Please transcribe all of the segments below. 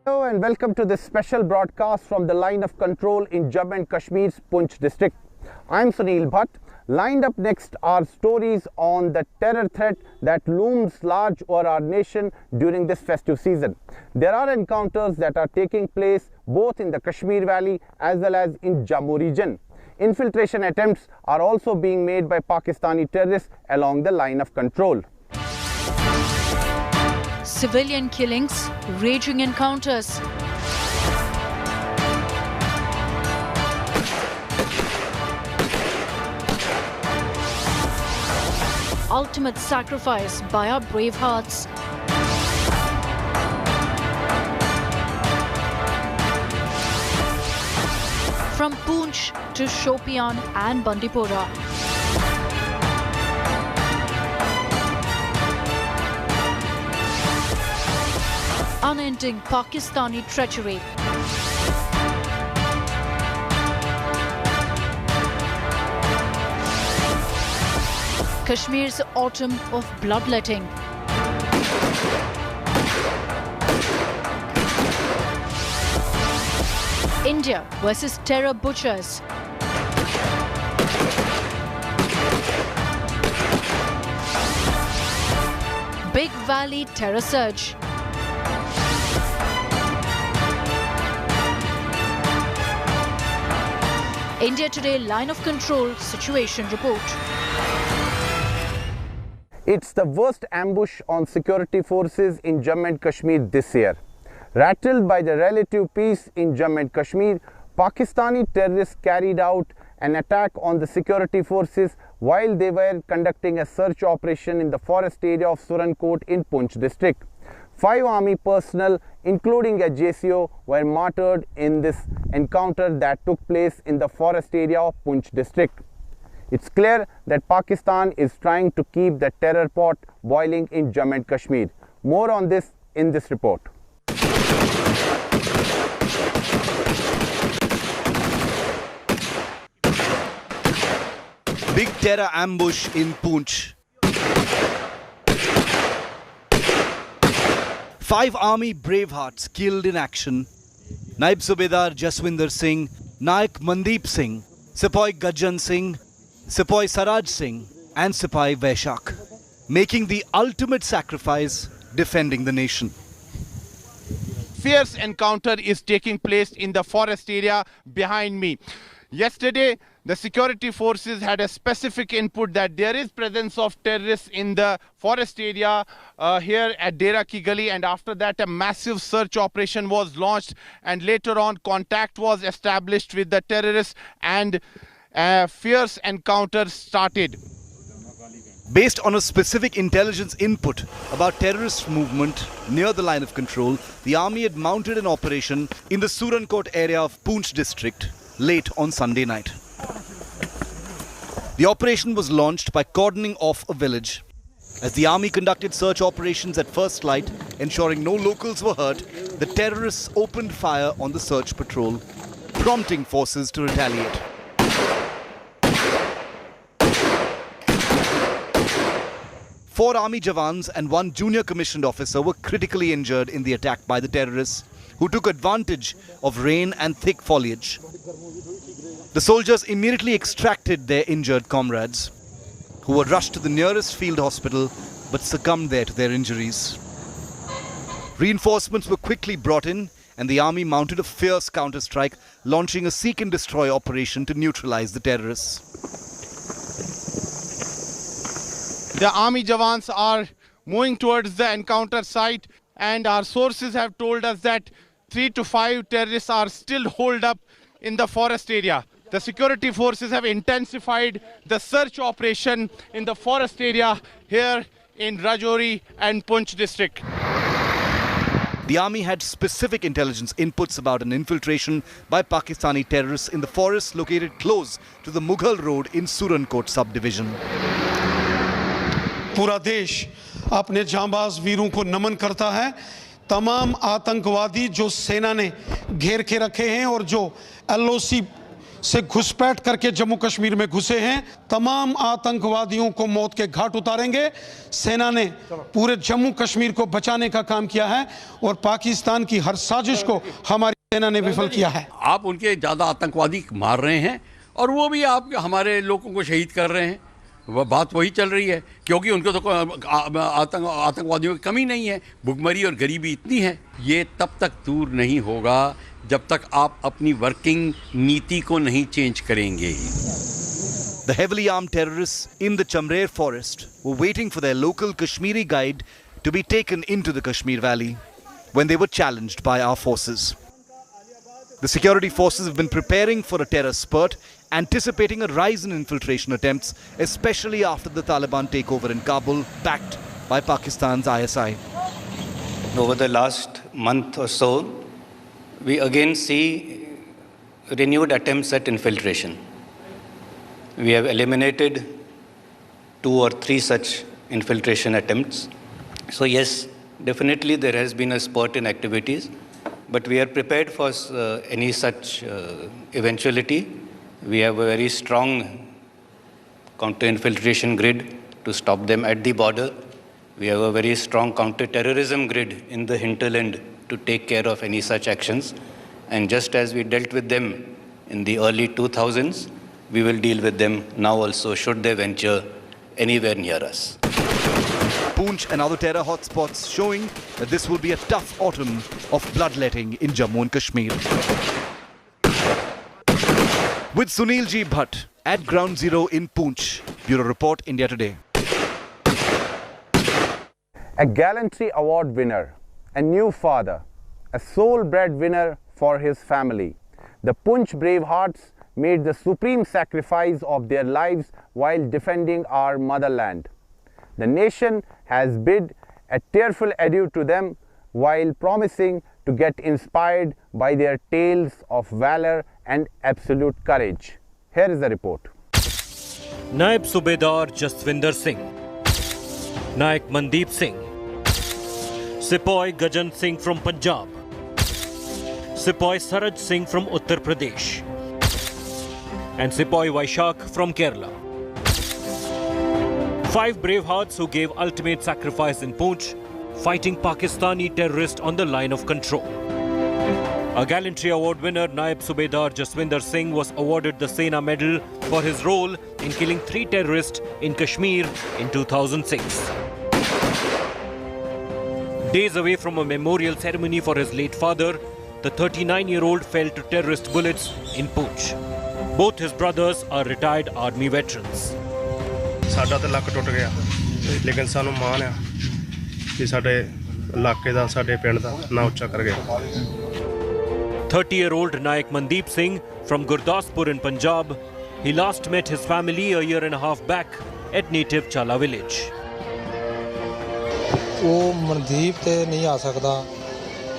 Hello and welcome to this special broadcast from the line of control in Jammu and Kashmir's Poonch district. I'm Sunil Bhatt. Lined up next are stories on the terror threat that looms large over our nation during this festive season. There are encounters that are taking place both in the Kashmir Valley as well as in Jammu region. Infiltration attempts are also being made by Pakistani terrorists along the line of control. Civilian killings, raging encounters. Ultimate sacrifice by our brave hearts. From Poonch to Shopian and Bandipora. Unending Pakistani treachery. Kashmir's autumn of bloodletting. India versus terror butchers. Big Valley terror surge. India Today line of control situation report. It's the worst ambush on security forces in Jammu and Kashmir this year. Rattled by the relative peace in Jammu and Kashmir, Pakistani terrorists carried out an attack on the security forces while they were conducting a search operation in the forest area of Surankot in Poonch district. 5 army personnel, including a JCO, were martyred in this encounter that took place in the forest area of Poonch district. It's clear that Pakistan is trying to keep the terror pot boiling in Jammu and Kashmir. More on this in this report. Big terror ambush in Poonch. 5 army bravehearts killed in action. Naib Subedar Jaswinder Singh, Naik Mandeep Singh, Sepoy Gajjan Singh, Sepoy Saraj Singh and Sepoy Vaishak, making the ultimate sacrifice defending the nation. Fierce encounter is taking place in the forest area behind me. Yesterday, the security forces had a specific input that there is presence of terrorists in the forest area here at Dera Ki Gali, and after that a massive search operation was launched, and later on contact was established with the terrorists and a fierce encounter started. Based on a specific intelligence input about terrorist movement near the line of control, the army had mounted an operation in the Surankot area of Poonch district late on Sunday night. The operation was launched by cordoning off a village. As the army conducted search operations at first light, ensuring no locals were hurt, the terrorists opened fire on the search patrol, prompting forces to retaliate. Four army jawans and 1 junior commissioned officer were critically injured in the attack by the terrorists, who took advantage of rain and thick foliage. The soldiers immediately extracted their injured comrades, who were rushed to the nearest field hospital but succumbed there to their injuries. Reinforcements were quickly brought in, and the army mounted a fierce counter-strike, launching a seek and destroy operation to neutralize the terrorists. The army jawans are moving towards the encounter site, and our sources have told us that 3 to 5 terrorists are still holed up in the forest area. The security forces have intensified the search operation in the forest area here in Rajouri and Poonch district. The army had specific intelligence inputs about an infiltration by Pakistani terrorists in the forest located close to the Mughal Road in Surankot subdivision. पूरा देश अपने जांबाज वीरों को नमन करता है। तमाम आतंकवादी जो सेना ने घेर के रखे हैं और जो LOC से घुसपैठ करके जम्मू कश्मीर में घुसे हैं। तमाम आतंकवादियों को मौत के घाट उतारेंगे। सेना ने पूरे जम्मू कश्मीर को बचाने का काम किया है और पाकिस्तान की हर साजिश को हमारी सेना ने विफल किया है। आप उनके ज़्यादा आतंकवादी मार रहे हैं और वो भी आप हमारे लोगों को शहीद कर रहे हैं। वह बात वही चल रही है, क्योंकि उनको तो आतंकवादियों की कमी नहीं है, भुखमरी और गरीबी इतनी है। ये तब तक दूर नहीं होगा जब तक आप अपनी वर्किंग नीति को नहीं चेंज करेंगे। The heavily armed terrorists in the Chamrer forest were waiting for their local Kashmiri guide to be taken into the Kashmir Valley when they were challenged by our forces. The security forces have been preparing for a terror spurt, anticipating a rise in infiltration attempts, especially after the Taliban takeover in Kabul, backed by Pakistan's ISI. Over the last month or so, we again see renewed attempts at infiltration. We have eliminated 2 or 3 such infiltration attempts. So yes, definitely there has been a spurt in activities, but we are prepared for any such eventuality. We have a very strong counter-infiltration grid to stop them at the border. We have a very strong counter-terrorism grid in the hinterland to take care of any such actions. And just as we dealt with them in the early 2000s, we will deal with them now also, should they venture anywhere near us. Poonch and other terror hotspots showing that this will be a tough autumn of bloodletting in Jammu and Kashmir. With Sunil G. Bhatt at Ground Zero in Poonch, Bureau Report, India Today. A gallantry award winner, a new father, a sole breadwinner for his family. The Poonch Bravehearts made the supreme sacrifice of their lives while defending our motherland. The nation has bid a tearful adieu to them while promising to get inspired by their tales of valor and absolute courage. Here is the report. Naib Subedar Jaswinder Singh, Naik Mandeep Singh, Sepoy Gajan Singh from Punjab, Sepoy Saraj Singh from Uttar Pradesh, and Sepoy Vaishak from Kerala. 5 bravehearts who gave ultimate sacrifice in Poonch, fighting Pakistani terrorists on the line of control. A gallantry award winner, Naib Subedar Jaswinder Singh, was awarded the Sena Medal for his role in killing 3 terrorists in Kashmir in 2006. Days away from a memorial ceremony for his late father, the 39-year-old fell to terrorist bullets in Poonch. Both his brothers are retired army veterans. साडा तो luck टुट गया, लेकिन सानू मान है कि साडे इलाके दा साडे पिंड दा ना उच्चा कर गए. 30-year-old Naik Mandeep Singh from Gurdaspur in Punjab, he last met his family a year and a half back at native Chala village. वो मनदीप ते नहीं आ सकता,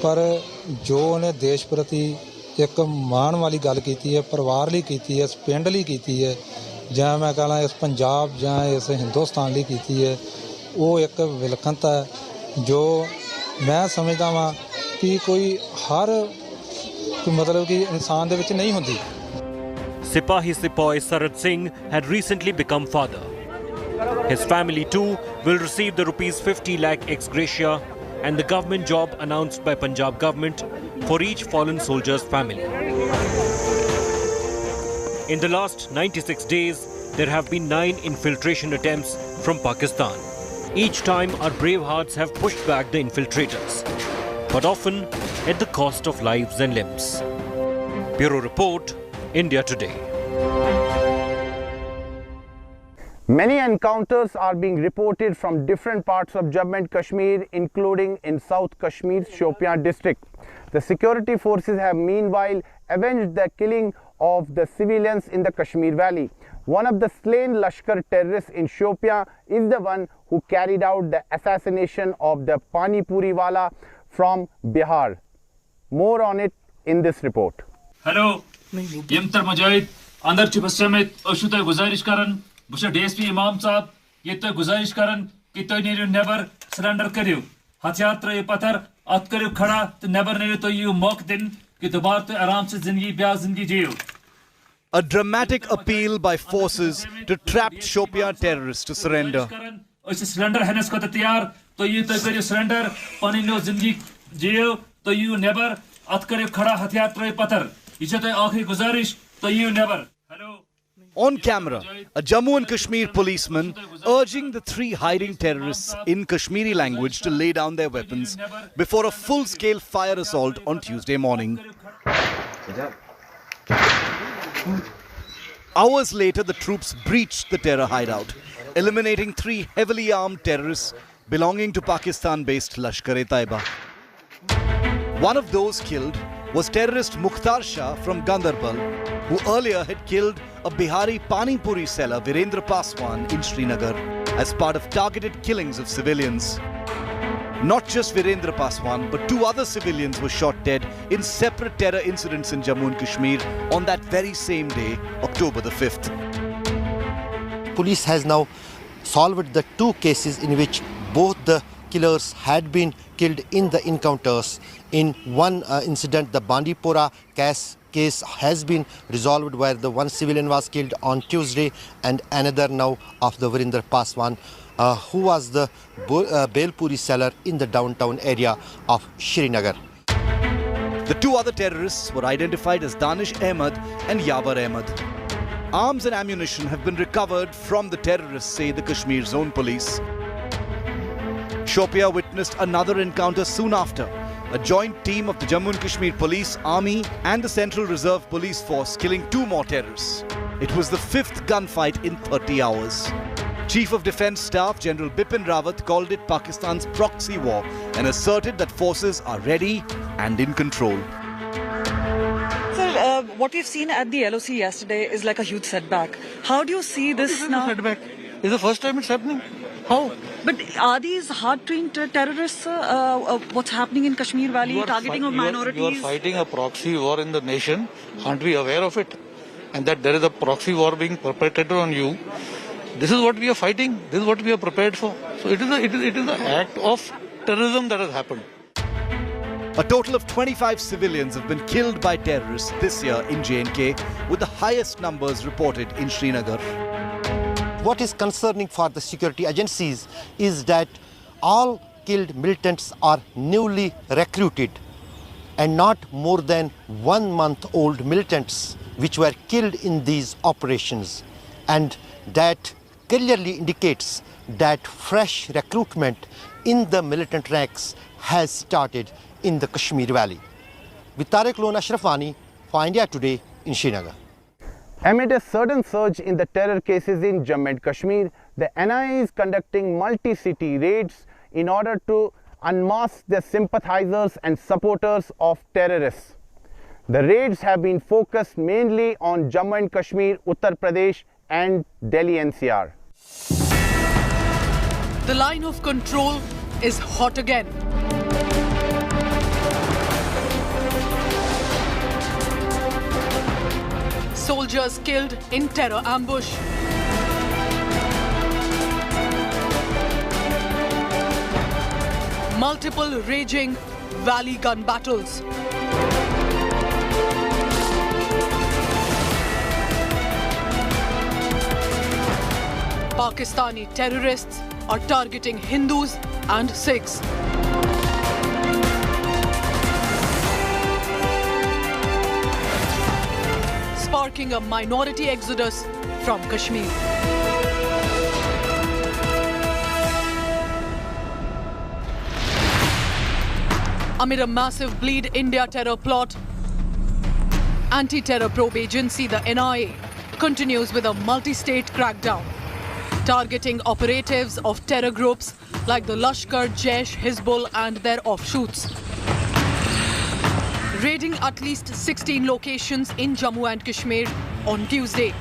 पर जो उन्हें देश प्रति एक मान वाली गल कीती है, परिवार लिए कीती है, इस पिंड लिए कीती है, ਜਾਂ मैं कहना इस पंजाब ਜਾਂ इस हिंदुस्तान ਲਈ ਕੀਤੀ ਹੈ, ਉਹ ਇੱਕ ਵਿਲੱਖਣਤਾ ਹੈ ਜੋ ਮੈਂ ਸਮਝਦਾ ਹਾਂ ਕਿ ਕੋਈ ਹਰ ਮਤਲਬ ਕਿ ਇਨਸਾਨ ਦੇ ਵਿੱਚ ਨਹੀਂ ਹੁੰਦੀ. Sipahi Sepoy Saraj Singh had recently become father. His family too will receive the ₹50 lakh ex gratia and the government job announced by Punjab government for each fallen soldier's family. In the last 96 days, there have been 9 infiltration attempts from Pakistan. Each time our bravehearts have pushed back the infiltrators, but often at the cost of lives and limbs. Bureau Report, India Today. Many encounters are being reported from different parts of Jammu and Kashmir, including in South Kashmir's Shopian district. The security forces have meanwhile avenged the killing of the civilians in the Kashmir Valley. One of the slain Lashkar terrorists in Shopian is the one who carried out the assassination of the Pani Puri wala from Bihar. More on it in this report. Hello, Yamtar Mujahid, Andar Chupastamit, Oshuta Guzarish Karan, Busha DSP Imam Saab, Yeta Guzarish Karan, Kito never surrender Kariu. Hathiatra Patar, Atkariu Khada, the never never to you mock din, कि दोबारा तो आराम से जिंदगी जियो. 30 year old Naik Mandeep Singh from Gurdaspur in Punjab, he last met his family a year and a half back at native Chala village. 30-year-old Naik Mandeep Singh from Gurdaspur in Punjab, he last met his family a year and a half back at native Chala village. 30-year-old Naik Mandeep Singh from Gurdaspur in Punjab, he last met his family a year and a half back at native Chala village. A dramatic appeal by forces to trapped Shopian terrorists to surrender. Surrender hennes ko tayar to you to kariyo surrender pani no zindagi jiyo to you never at kariyo khada hathiyar tray patar ye to aakhri guzarish to you never. Hello. On camera, a Jammu and Kashmir policeman urging the three hiding terrorists in Kashmiri language to lay down their weapons before a full-scale fire assault on Tuesday morning. Hours later, the troops breached the terror hideout, eliminating three heavily armed terrorists belonging to Pakistan-based Lashkar-e-Taiba. One of those killed was terrorist Mukhtar Shah from Gandarbal, who earlier had killed a Bihari Pani Puri seller Virendra Paswan in Srinagar as part of targeted killings of civilians. Not just Virendra Paswan, but two other civilians were shot dead in separate terror incidents in Jammu and Kashmir on that very same day, October the 5th. Police has now solved the two cases in which both the killers had been killed in the encounters. In one incident, the Bandipora case has been resolved where the one civilian was killed on Tuesday, and another now of the Virendra Paswan, who was the Belpuri seller in the downtown area of Srinagar. The two other terrorists were identified as Danish Ahmed and Yavar Ahmed. Arms and ammunition have been recovered from the terrorists, say the Kashmir Zone Police. Shopia witnessed another encounter soon after. A joint team of the Jammu and Kashmir Police, Army and the Central Reserve Police Force killing two more terrorists. It was the fifth gunfight in 30 hours. Chief of Defence Staff General Bipin Rawat called it Pakistan's proxy war and asserted that forces are ready and in control. Sir, what we've seen at the LOC yesterday is like a huge setback. How do you see this now? Setback. It's the first time it's happening. How? But are these hard-trained terrorists? What's happening in Kashmir Valley, targeting of minorities? You are fighting a proxy war in the nation. Aren't we aware of it? And that there is a proxy war being perpetrated on you. This is what we are fighting. This is what we are prepared for. So it is an act of terrorism that has happened. A total of 25 civilians have been killed by terrorists this year in J&K, with the highest numbers reported in Srinagar. What is concerning for the security agencies is that all killed militants are newly recruited and not more than 1 month old militants which were killed in these operations, and that clearly indicates that fresh recruitment in the militant ranks has started in the Kashmir Valley. With Tariq Lone Ashraf Wani for India Today in Srinagar. Amid a sudden surge in the terror cases in Jammu and Kashmir, the NIA is conducting multi-city raids in order to unmask the sympathizers and supporters of terrorists. The raids have been focused mainly on Jammu and Kashmir, Uttar Pradesh and Delhi NCR. The line of control is hot again. Soldiers killed in terror ambush. Multiple raging valley gun battles. Pakistani terrorists are targeting Hindus and Sikhs. Sparking a minority exodus from Kashmir. Amid a massive Bleed India terror plot, anti-terror probe agency, the NIA, continues with a multi-state crackdown, targeting operatives of terror groups like the Lashkar, Jaish, Hizbul and their offshoots. Raiding at least 16 locations in Jammu and Kashmir on Tuesday.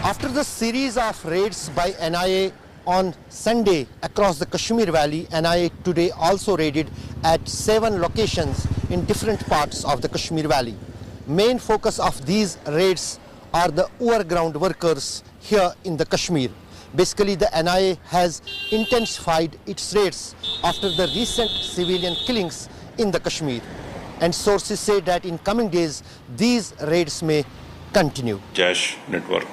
After the series of raids by NIA on Sunday across the Kashmir Valley, NIA today also raided at 7 locations in different parts of the Kashmir Valley. Main focus of these raids are the overground workers here in the Kashmir. Basically, the NIA has intensified its raids after the recent civilian killings in the Kashmir. and sources say that in coming days these raids may continue. Jaish network,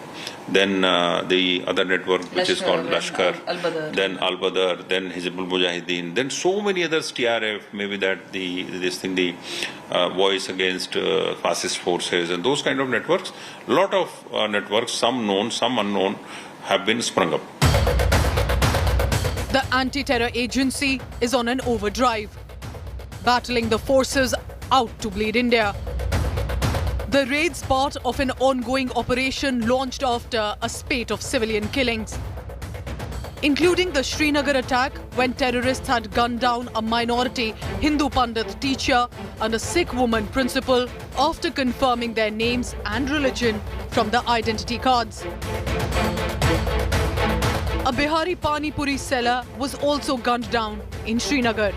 then the other network which is called Lashkar, then Al-Badr, then Hizbul Mujahideen, then so many others, TRF, maybe that the voice against fascist forces and those kind of networks. Lot of networks, some known, some unknown, have been sprung up. The anti-terror agency is on an overdrive, battling the forces out to bleed India. The raid's part of an ongoing operation launched after a spate of civilian killings, including the Srinagar attack when terrorists had gunned down a minority Hindu Pandit teacher and a Sikh woman principal after confirming their names and religion from the identity cards. A Bihari Pani Puri seller was also gunned down in Srinagar.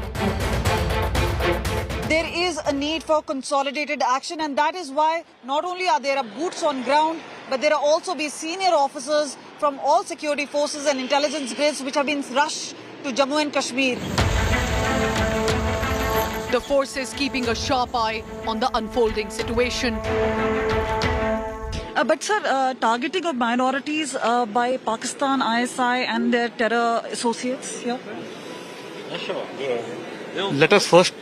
There is a need for consolidated action, and that is why not only are there boots on ground, but there are also be senior officers from all security forces and intelligence grids which have been rushed to Jammu and Kashmir. The forces keeping a sharp eye on the unfolding situation. But sir, targeting of minorities by Pakistan, ISI and their terror associates here? Let us first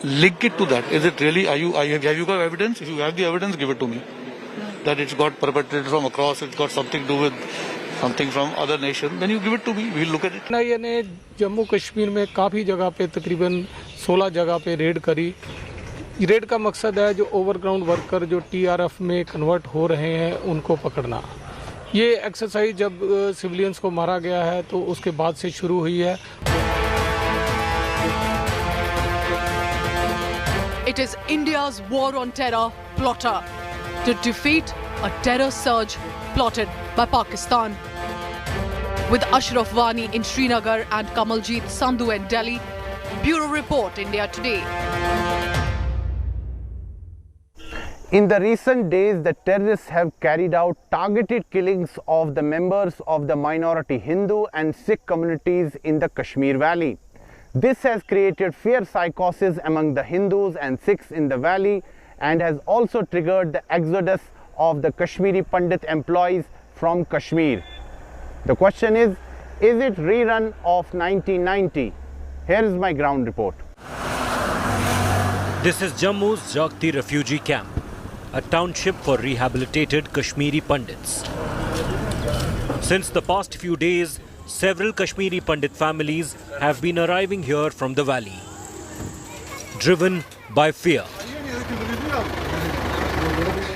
link it to that. Is it really, have you got evidence? If you have the evidence, give it to me. That it's got perpetrated from across, it's got something to do with something from other nation, then you give it to me, we'll look at it. NIA ने जम्मू कश्मीर में काफ़ी जगह पे तकरीबन 16 जगह पे red करी। Red का मकसद है जो ओवरग्राउंड वर्कर जो TRF में कन्वर्ट हो रहे हैं उनको पकड़ना। ये एक्सरसाइज जब सिविलियंस को मारा गया है तो उसके बाद से शुरू हुई है। It is India's war on terror plotter to defeat a terror surge plotted by Pakistan. With Ashraf Wani in Srinagar and Kamaljeet Sandhu in Delhi, Bureau Report, India Today. In the recent days, the terrorists have carried out targeted killings of the members of the minority Hindu and Sikh communities in the Kashmir Valley. This has created fear psychosis among the Hindus and Sikhs in the valley and has also triggered the exodus of the Kashmiri Pandit employees from Kashmir. The question is it rerun of 1990? Here is my ground report. This is Jammu's Jagti refugee camp, a township for rehabilitated Kashmiri Pandits. Since the past few days, several Kashmiri Pandit families have been arriving here from the valley, driven by fear.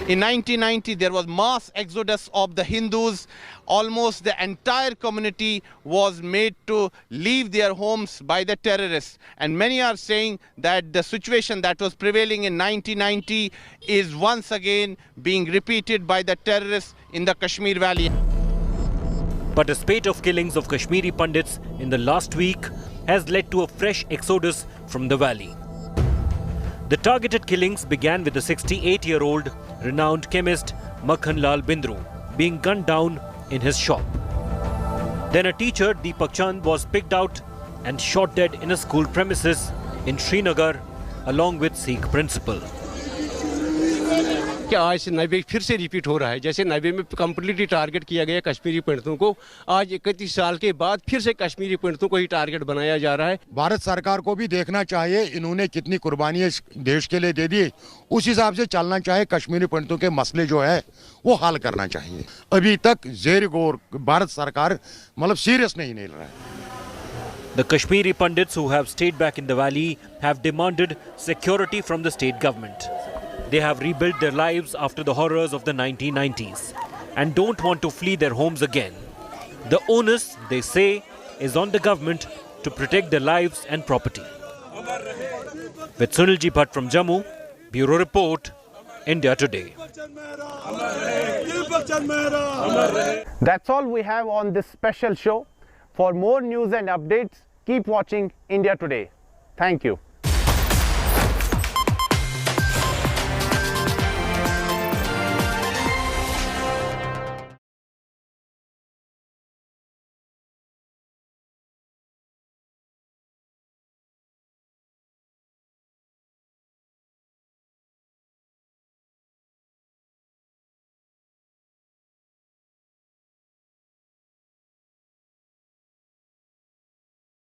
In 1990, there was mass exodus of the Hindus. Almost the entire community was made to leave their homes by the terrorists. And many are saying that the situation that was prevailing in 1990 is once again being repeated by the terrorists in the Kashmir Valley. But a spate of killings of Kashmiri Pandits in the last week has led to a fresh exodus from the valley. The targeted killings began with the 68-year-old renowned chemist Makhan Lal Bindru being gunned down in his shop. Then a teacher, Deepak Chand, was picked out and shot dead in a school premises in Srinagar along with Sikh principal. कि आज से 90 फिर से repeat हो रहा है। जैसे 90 में कंप्लीटली टारगेट किया गया कश्मीरी पंडितों को, आज 31 साल के बाद फिर से कश्मीरी पंडितों को ही टारगेट बनाया जा रहा है। भारत सरकार को भी देखना चाहिए इन्होंने कितनी कुर्बानियां देश के लिए दे दी, उस हिसाब से चलना चाहिए। कश्मीरी पंडितों के मसले जो है वो हल करना चाहिए। अभी तक जेर गौर भारत सरकार मतलब सीरियस नहीं ले रहा है। The Kashmiri Pandits who have stayed back in the valley have demanded security from the state government. They have rebuilt their lives after the horrors of the 1990s and don't want to flee their homes again. The onus, they say, is on the government to protect their lives and property. With Sunilji Bhatt from Jammu, Bureau Report, India Today. That's all we have on this special show. For more news and updates, keep watching India Today. Thank you.